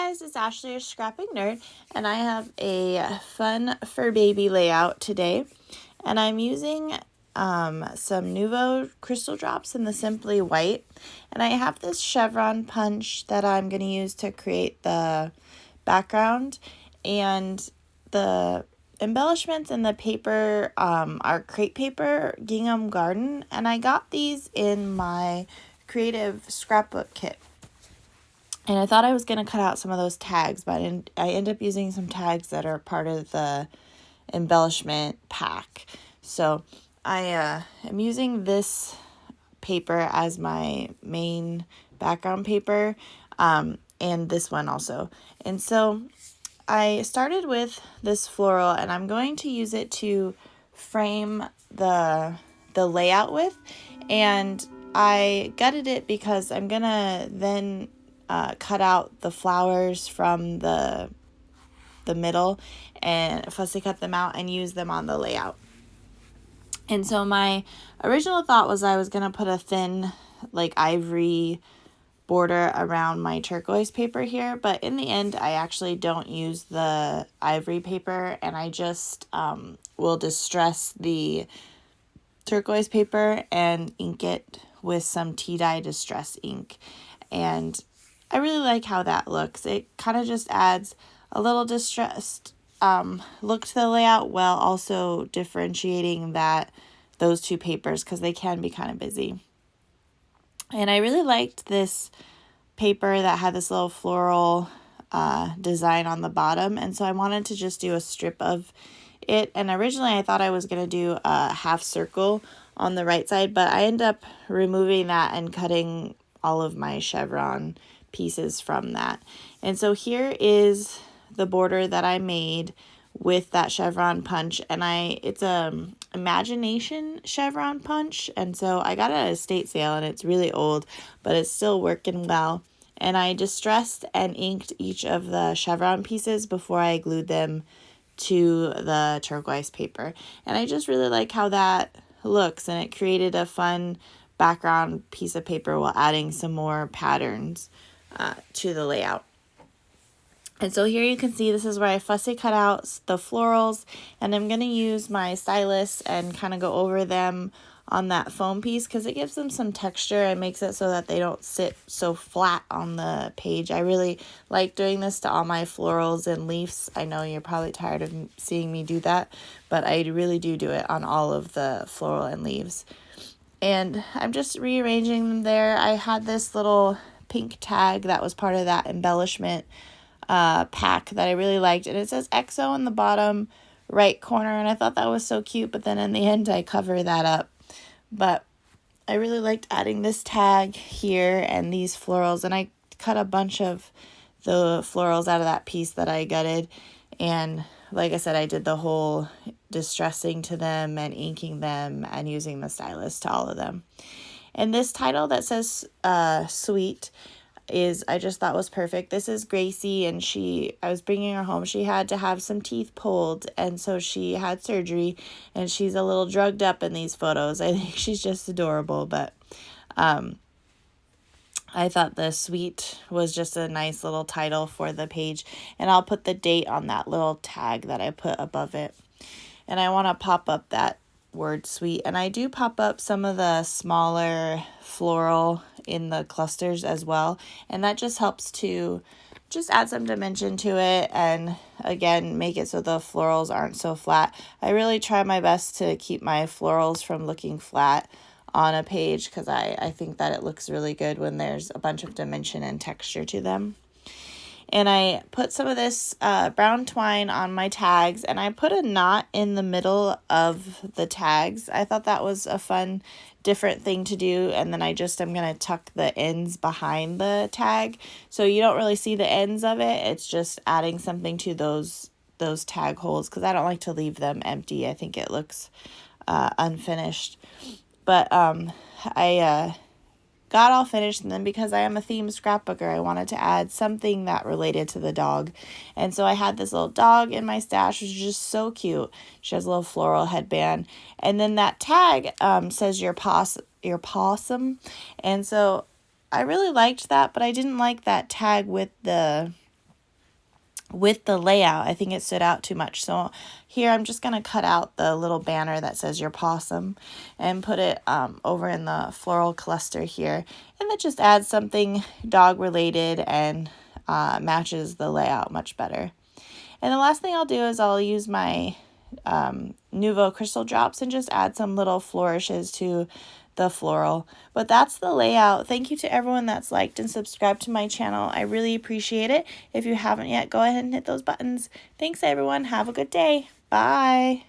guys, it's Ashley, your Scrapbook Nerd, and I have a fun fur baby layout today. And I'm using some Nuvo crystal drops in the Simply White. And I have this chevron punch that I'm going to use to create the background. And the embellishments in the paper are crepe paper, gingham garden. And I got these in my creative scrapbook kit. And I thought I was going to cut out some of those tags, but I end up using some tags that are part of the embellishment pack. So I am using this paper as my main background paper, and this one also. And so I started with this floral, and I'm going to use it to frame the layout with. And I gutted it because I'm going to then cut out the flowers from the middle and fussy cut them out and use them on the layout. And so my original thought was I was going to put a thin like ivory border around my turquoise paper here, but in the end I actually don't use the ivory paper, and I just will distress the turquoise paper and ink it with some tea dye distress ink. And I really like how that looks. It kind of just adds a little distressed look to the layout while also differentiating those two papers because they can be kind of busy. And I really liked this paper that had this little floral design on the bottom, and so I wanted to just do a strip of it. And originally I thought I was going to do a half circle on the right side, but I ended up removing that and cutting all of my chevron pieces from that. And so here is the border that I made with that chevron punch, and it's a imagination chevron punch, and so I got it at a estate sale, and it's really old, but it's still working well. And I distressed and inked each of the chevron pieces before I glued them to the turquoise paper, and I just really like how that looks, and it created a fun background piece of paper while adding some more patterns to the layout. And so here you can see this is where I fussy cut out the florals, and I'm going to use my stylus and kind of go over them on that foam piece because it gives them some texture and makes it so that they don't sit so flat on the page. I really like doing this to all my florals and leaves. I know you're probably tired of seeing me do that, but I really do it on all of the floral and leaves. And I'm just rearranging them there. I had this little pink tag that was part of that embellishment pack that I really liked, and it says XO in the bottom right corner, and I thought that was so cute, but then in the end I cover that up. But I really liked adding this tag here and these florals, and I cut a bunch of the florals out of that piece that I gutted, and like I said, I did the whole distressing to them and inking them and using the stylus to all of them. And this title that says sweet I just thought was perfect. This is Gracie, and I was bringing her home. She had to have some teeth pulled, and so she had surgery, and she's a little drugged up in these photos. I think she's just adorable, but I thought the sweet was just a nice little title for the page, and I'll put the date on that little tag that I put above it. And I want to pop up that word sweet, and I do pop up some of the smaller floral in the clusters as well, and that just helps to just add some dimension to it and again make it so the florals aren't so flat. I really try my best to keep my florals from looking flat on a page because I think that it looks really good when there's a bunch of dimension and texture to them. And I put some of this brown twine on my tags, and I put a knot in the middle of the tags. I thought that was a fun, different thing to do. And then I'm going to tuck the ends behind the tag, so you don't really see the ends of it. It's just adding something to those tag holes because I don't like to leave them empty. I think it looks unfinished. But I got all finished, and then because I am a themed scrapbooker, I wanted to add something that related to the dog. And so I had this little dog in my stash, which is just so cute. She has a little floral headband. And then that tag says your possum. And so I really liked that, but I didn't like that tag with the with the layout, I think it stood out too much. So here I'm just going to cut out the little banner that says your possum and put it over in the floral cluster here. And that just adds something dog related and matches the layout much better. And the last thing I'll do is I'll use my Nuvo crystal drops and just add some little flourishes to the floral. But that's the layout. Thank you to everyone that's liked and subscribed to my channel. I really appreciate it. If you haven't yet, go ahead and hit those buttons. Thanks everyone. Have a good day. Bye.